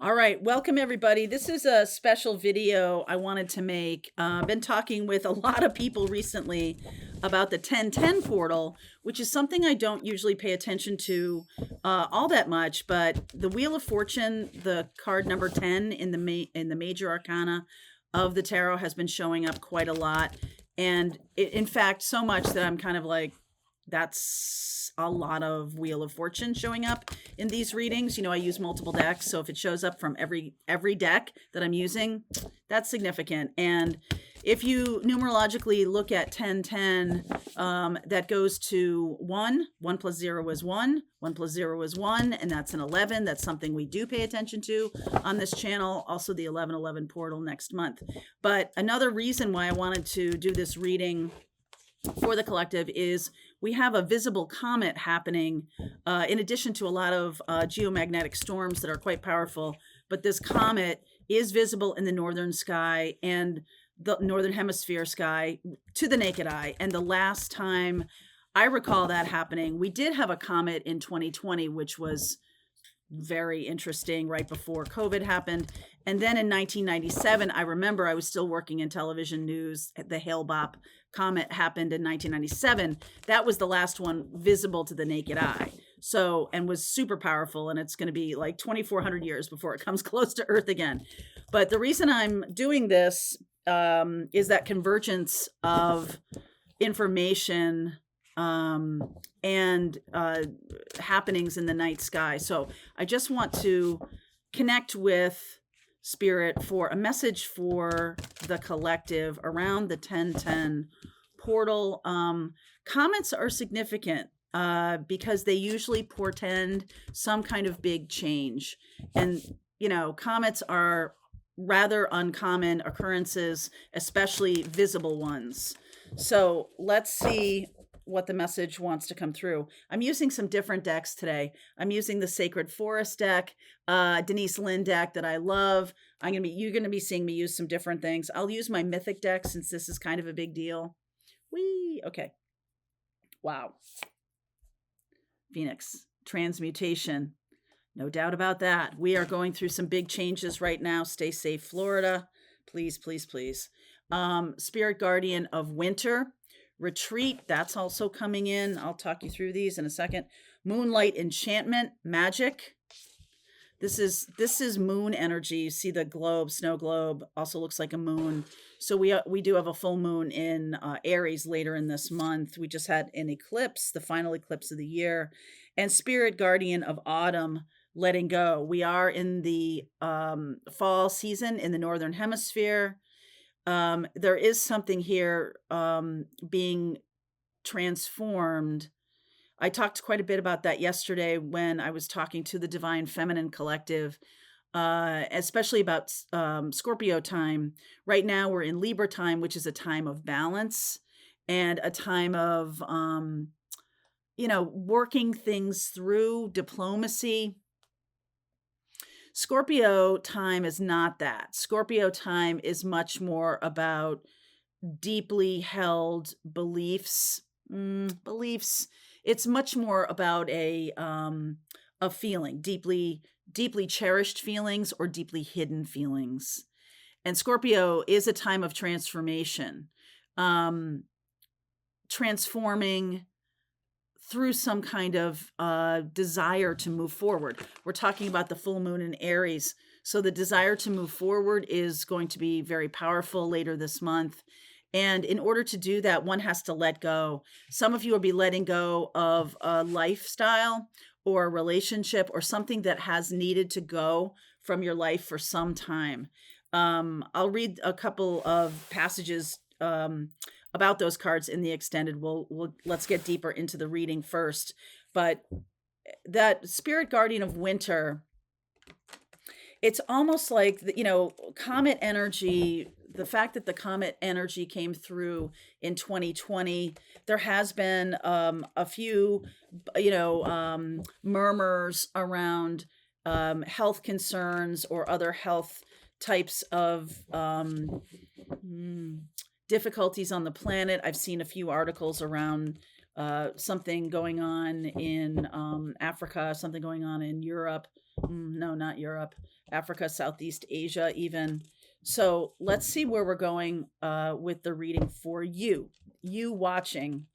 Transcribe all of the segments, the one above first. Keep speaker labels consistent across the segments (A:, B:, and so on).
A: All right, welcome everybody. This is a special video I wanted to make. I've been talking with a lot of people recently about the 1010 portal, which is something I don't usually pay attention to all that much. But the Wheel of Fortune, the card number 10 in the major arcana of the tarot, has been showing up quite a lot, and in fact, so much that I'm kind of like, that's a lot of Wheel of Fortune showing up in these readings. I use multiple decks, so if it shows up from every deck that I'm using, that's significant. And if you numerologically look at 1010, that goes to 1. 1 plus 0 is 1. 1 plus 0 is 1, and that's an 11. That's something we do pay attention to on this channel. Also, the 1111 portal next month. But another reason why I wanted to do this reading for the collective is we have a visible comet happening, in addition to a lot of geomagnetic storms that are quite powerful. But this comet is visible in the northern sky and the northern hemisphere sky to the naked eye. And the last time I recall that happening, we did have a comet in 2020, which was very interesting, right before COVID happened. And then in 1997, I remember I was still working in television news. The Hale-Bopp comet happened in 1997. That was the last one visible to the naked eye. So, and was super powerful. And it's going to be like 2,400 years before it comes close to Earth again. But the reason I'm doing this is that convergence of information and happenings in the night sky. So I just want to connect with Spirit for a message for the collective around the 1010 portal. Comets are significant because they usually portend some kind of big change. And, comets are rather uncommon occurrences, especially visible ones. So let's see what the message wants to come through. I'm using some different decks today. I'm using the Sacred Forest deck, Denise Lynn deck that I love. You're gonna be seeing me use some different things. I'll use my Mythic deck since this is kind of a big deal. Okay. Wow. Phoenix, transmutation. No doubt about that. We are going through some big changes right now. Stay safe, Florida. Please, please, please. Spirit Guardian of Winter. Retreat, that's also coming in. I'll talk you through these in a second. Moonlight Enchantment, Magic. This is moon energy. You see the globe, snow globe, also looks like a moon. So we do have a full moon in Aries later in this month. We just had an eclipse, the final eclipse of the year. And Spirit Guardian of Autumn, letting go. We are in the fall season in the Northern Hemisphere. There is something here being transformed. I talked quite a bit about that yesterday when I was talking to the Divine Feminine Collective, especially about Scorpio time. Right now we're in Libra time, which is a time of balance and a time of, working things through, diplomacy. Scorpio time is not that. Scorpio time is much more about deeply held beliefs. It's much more about a feeling, deeply cherished feelings or deeply hidden feelings. And Scorpio is a time of transformation, transforming through some kind of desire to move forward. We're talking about the full moon in Aries. So the desire to move forward is going to be very powerful later this month. And in order to do that, one has to let go. Some of you will be letting go of a lifestyle or a relationship or something that has needed to go from your life for some time. I'll read a couple of passages about those cards in the extended. Let's get deeper into the reading first. But that Spirit Guardian of Winter, it's almost like, comet energy, the fact that the comet energy came through in 2020, there has been a few, murmurs around health concerns or other health types of difficulties on the planet. I've seen a few articles around something going on in Africa, something going on in Europe, No, not Europe, Africa, Southeast Asia, even. So let's see where we're going with the reading for you. You watching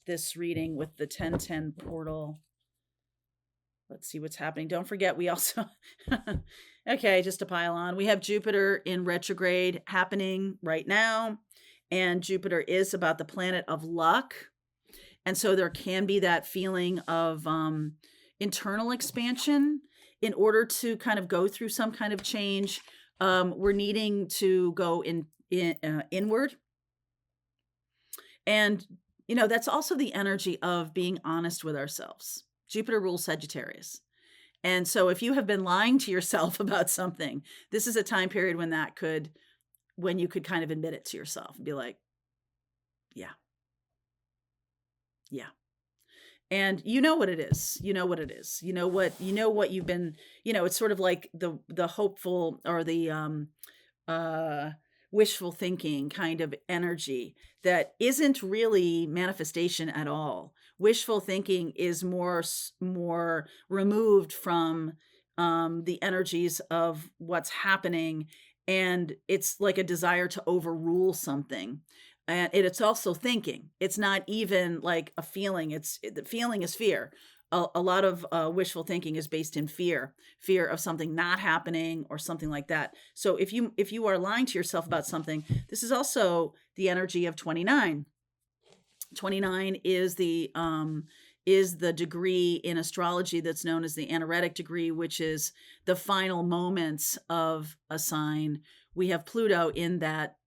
A: this reading with the 1010 portal. Let's see what's happening. Don't forget, we also, okay, just to pile on, we have Jupiter in retrograde happening right now. And Jupiter is about the planet of luck. And so there can be that feeling of internal expansion. In order to kind of go through some kind of change, we're needing to go inward. And, that's also the energy of being honest with ourselves. Jupiter rules Sagittarius. And so if you have been lying to yourself about something, this is a time period when you could kind of admit it to yourself and be like, yeah. And you know what it is. You know what it is. You know what you've been, it's sort of like the hopeful or the wishful thinking kind of energy that isn't really manifestation at all. Wishful thinking is more removed from the energies of what's happening, and it's like a desire to overrule something. And it's also thinking. It's not even like a feeling. The feeling is fear. A lot of wishful thinking is based in fear of something not happening or something like that. So if you are lying to yourself about something, this is also the energy of 29. 29 is the degree in astrology that's known as the anaretic degree, which is the final moments of a sign. We have Pluto in that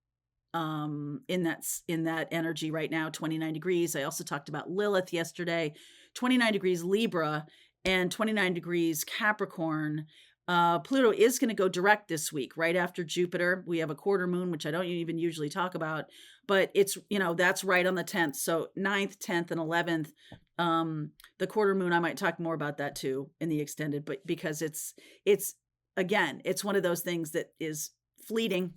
A: energy right now, 29 degrees. I also talked about Lilith yesterday, 29 degrees Libra and 29 degrees Capricorn. Pluto is going to go direct this week, right after Jupiter. We have a quarter moon, which I don't even usually talk about, but it's, that's right on the 10th. So 9th, 10th, and 11th. The quarter moon, I might talk more about that too in the extended, but because it's again, it's one of those things that is fleeting.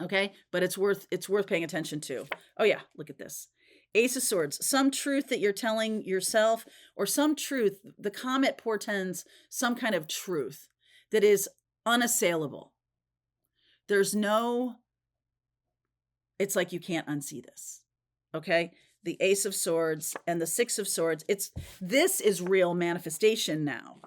A: Okay, but it's worth paying attention to. Oh yeah, look at this. Ace of Swords, some truth that you're telling yourself, or some truth, the comet portends some kind of truth that is unassailable. It's like you can't unsee this. Okay, the Ace of Swords and the Six of Swords, this is real manifestation now.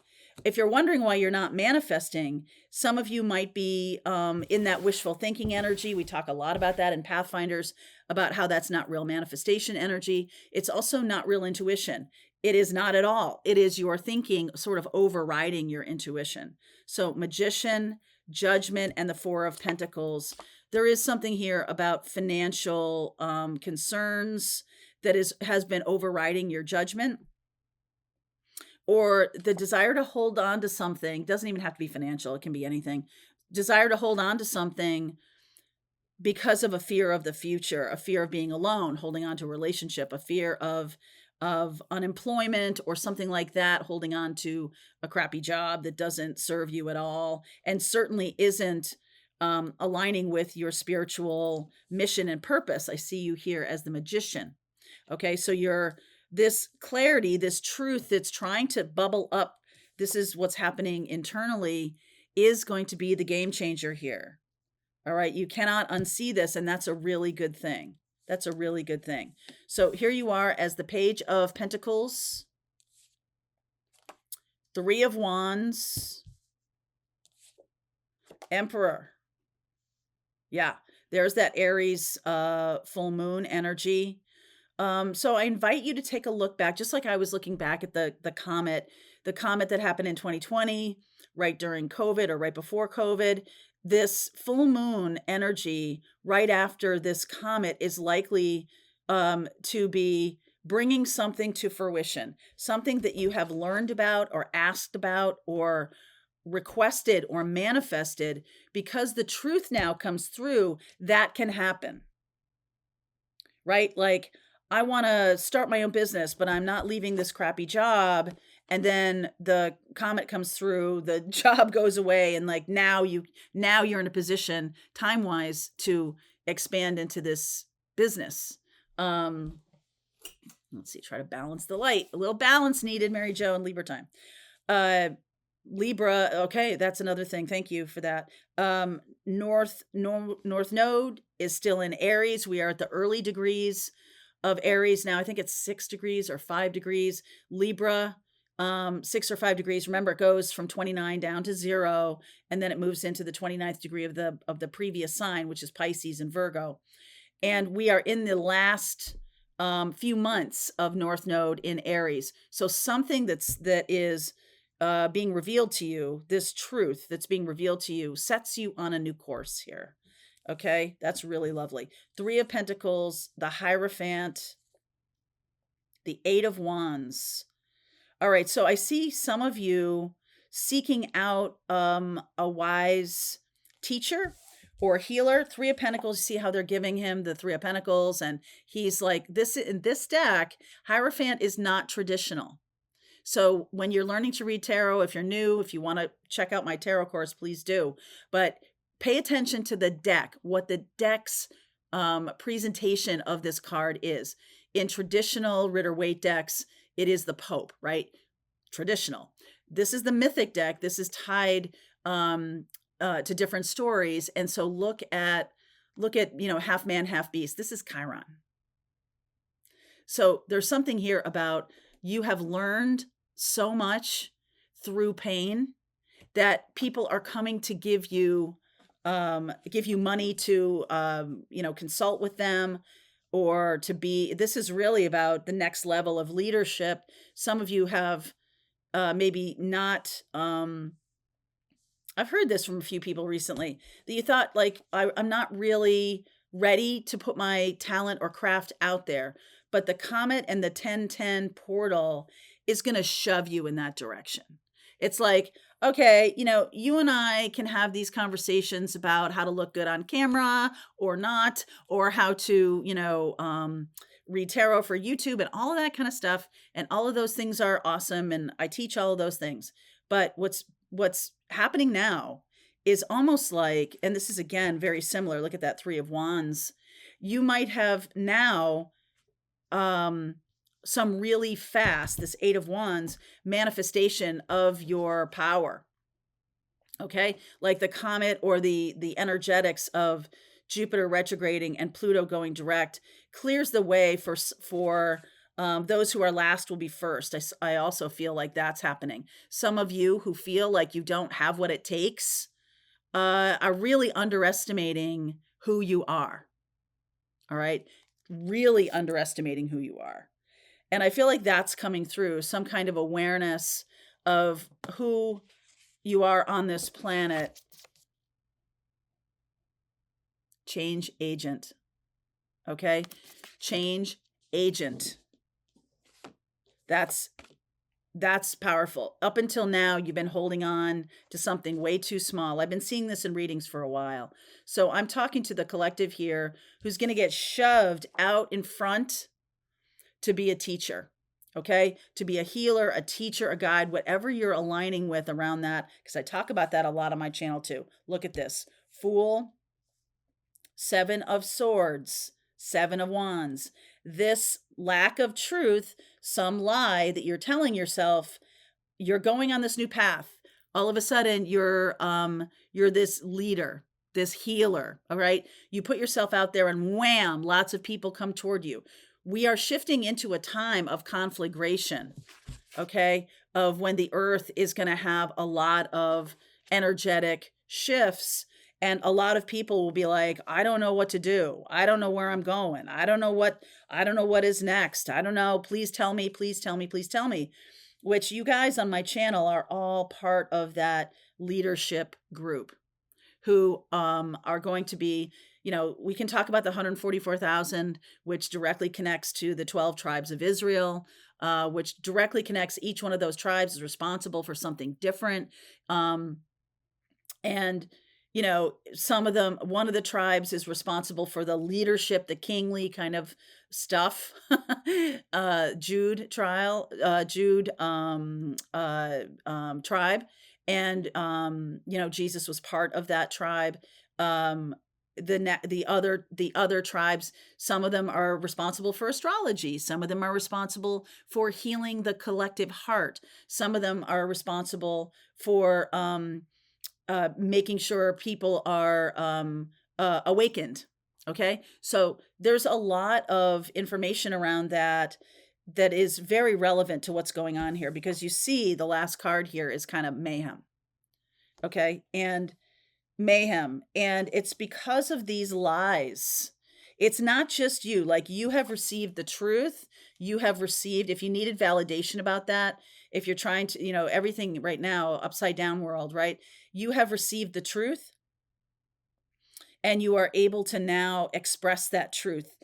A: If you're wondering why you're not manifesting, some of you might be in that wishful thinking energy. We talk a lot about that in Pathfinders, about how that's not real manifestation energy. It's also not real intuition. It is not at all. It is your thinking sort of overriding your intuition. So Magician, Judgment, and the Four of Pentacles. There is something here about financial concerns that has been overriding your judgment. Or the desire to hold on to something. Doesn't even have to be financial. It can be anything. Desire to hold on to something because of a fear of the future, a fear of being alone, holding on to a relationship, a fear of unemployment or something like that, holding on to a crappy job that doesn't serve you at all and certainly isn't aligning with your spiritual mission and purpose. I see you here as the Magician. Okay, so this clarity, this truth that's trying to bubble up, this is what's happening internally, is going to be the game changer here. All right, you cannot unsee this, and that's a really good thing. That's a really good thing. So here you are as the Page of Pentacles, Three of Wands, Emperor. Yeah, there's that Aries full moon energy. So I invite you to take a look back, just like I was looking back at the comet that happened in 2020, right during COVID or right before COVID. This full moon energy right after this comet is likely to be bringing something to fruition, something that you have learned about or asked about or requested or manifested, because the truth now comes through that can happen, right? Like, I want to start my own business, but I'm not leaving this crappy job. And then the comet comes through, the job goes away, and like now you're in a position time-wise to expand into this business. Let's see, try to balance the light. A little balance needed, Mary Jo, and Libra time. Libra, okay, that's another thing. Thank you for that. North node is still in Aries. We are at the early degrees of Aries now. I think it's 6 degrees or 5 degrees. Libra, 6 or 5 degrees. Remember, it goes from 29 down to 0, and then it moves into the 29th degree of the previous sign, which is Pisces and Virgo. And we are in the last few months of North Node in Aries. So something that is being revealed to you, this truth that's being revealed to you, sets you on a new course here. Okay, that's really lovely. 3 of Pentacles, the Hierophant, the 8 of Wands. All right, so I see some of you seeking out a wise teacher or healer. 3 of Pentacles, you see how they're giving him the 3 of Pentacles, and he's like, this in this deck, Hierophant is not traditional. So when you're learning to read tarot, if you're new, if you want to check out my tarot course, please do. But pay attention to the deck, what the deck's presentation of this card is. In traditional Rider-Waite decks, it is the Pope, right? Traditional. This is the mythic deck. This is tied to different stories. And so look at, half man, half beast. This is Chiron. So there's something here about you have learned so much through pain that people are coming to give you money to consult with them, or to be. This is really about the next level of leadership. Some of you have maybe not. I've heard this from a few people recently, that you thought, like, I'm not really ready to put my talent or craft out there, but the comet and the 1010 portal is going to shove you in that direction. It's like, okay, you and I can have these conversations about how to look good on camera or not, or how to, read tarot for YouTube and all of that kind of stuff. And all of those things are awesome. And I teach all of those things. But what's happening now is almost like, and this is again very similar. Look at that 3 of Wands. You might have now some really fast, this 8 of Wands, manifestation of your power. Okay, like the comet or the energetics of Jupiter retrograding and Pluto going direct clears the way for those who are last will be first. I also feel like that's happening. Some of you who feel like you don't have what it takes are really underestimating who you are. All right, really underestimating who you are. And I feel like that's coming through, some kind of awareness of who you are on this planet. Change agent. Okay? Change agent. That's powerful. Up until now, you've been holding on to something way too small. I've been seeing this in readings for a while. So I'm talking to the collective here who's going to get shoved out in front to be a teacher. Okay, to be a healer, a teacher, a guide, whatever you're aligning with around that, because I talk about that a lot on my channel too. Look at this. Fool, 7 of Swords, 7 of Wands. This lack of truth, some lie that you're telling yourself, you're going on this new path. All of a sudden, you're this leader, this healer. All right, you put yourself out there, and wham, lots of people come toward you. We are shifting into a time of conflagration, okay, of when the earth is going to have a lot of energetic shifts, and a lot of people will be like, I don't know what to do. I don't know where I'm going. I don't know what is next. I don't know. Please tell me, please tell me, please tell me. Which you guys on my channel are all part of that leadership group who are going to be, we can talk about the 144,000, which directly connects to the 12 tribes of Israel, which directly connects. Each one of those tribes is responsible for something different. And, some of them, one of the tribes is responsible for the leadership, the kingly kind of stuff. Jude tribe. And, Jesus was part of that tribe. the other tribes. Some of them are responsible for astrology. Some of them are responsible for healing the collective heart. Some of them are responsible for making sure people are awakened. Okay, so there's a lot of information around that that is very relevant to what's going on here, because you see the last card here is kind of mayhem. Okay, and mayhem, and it's because of these lies. It's not just you. Like, you have received the truth. You have received, if you needed validation about that, if you're trying to, everything right now, upside down world, right? You have received the truth, and you are able to now express that truth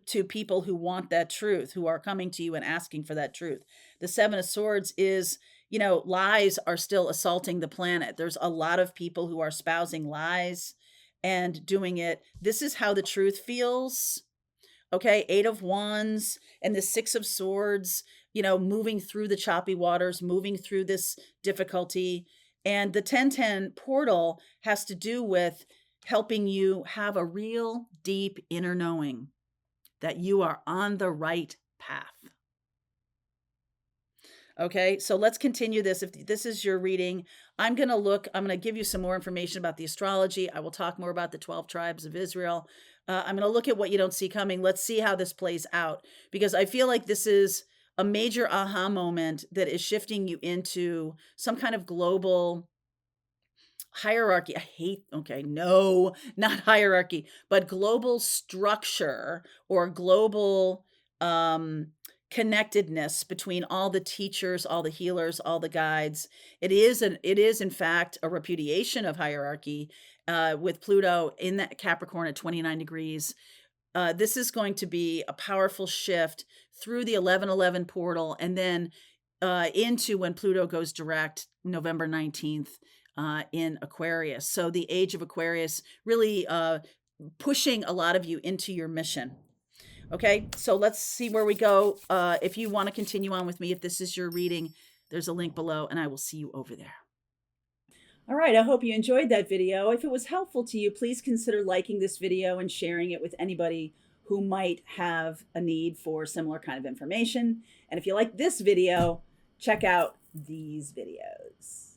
A: to people who want that truth, who are coming to you and asking for that truth. The Seven of Swords is, lies are still assaulting the planet. There's a lot of people who are espousing lies and doing it. This is how the truth feels. Okay, Eight of Wands and the Six of Swords, moving through the choppy waters, moving through this difficulty. And the 1010 portal has to do with helping you have a real deep inner knowing that you are on the right path. Okay, so let's continue this. If this is your reading, I'm going to give you some more information about the astrology. I will talk more about the 12 tribes of Israel. I'm going to look at what you don't see coming. Let's see how this plays out, because I feel like this is a major aha moment that is shifting you into some kind of global hierarchy. No, not hierarchy, but global structure, or global connectedness between all the teachers, all the healers, all the guides. It is in fact a repudiation of hierarchy, with Pluto in that Capricorn at 29 degrees. This is going to be a powerful shift through the 1111 portal, and then into when Pluto goes direct November 19th. In Aquarius. So the age of Aquarius really pushing a lot of you into your mission. Okay, so let's see where we go. If you want to continue on with me, if this is your reading, there's a link below, and I will see you over there. All right, I hope you enjoyed that video. If it was helpful to you, please consider liking this video and sharing it with anybody who might have a need for similar kind of information. And if you like this video, check out these videos.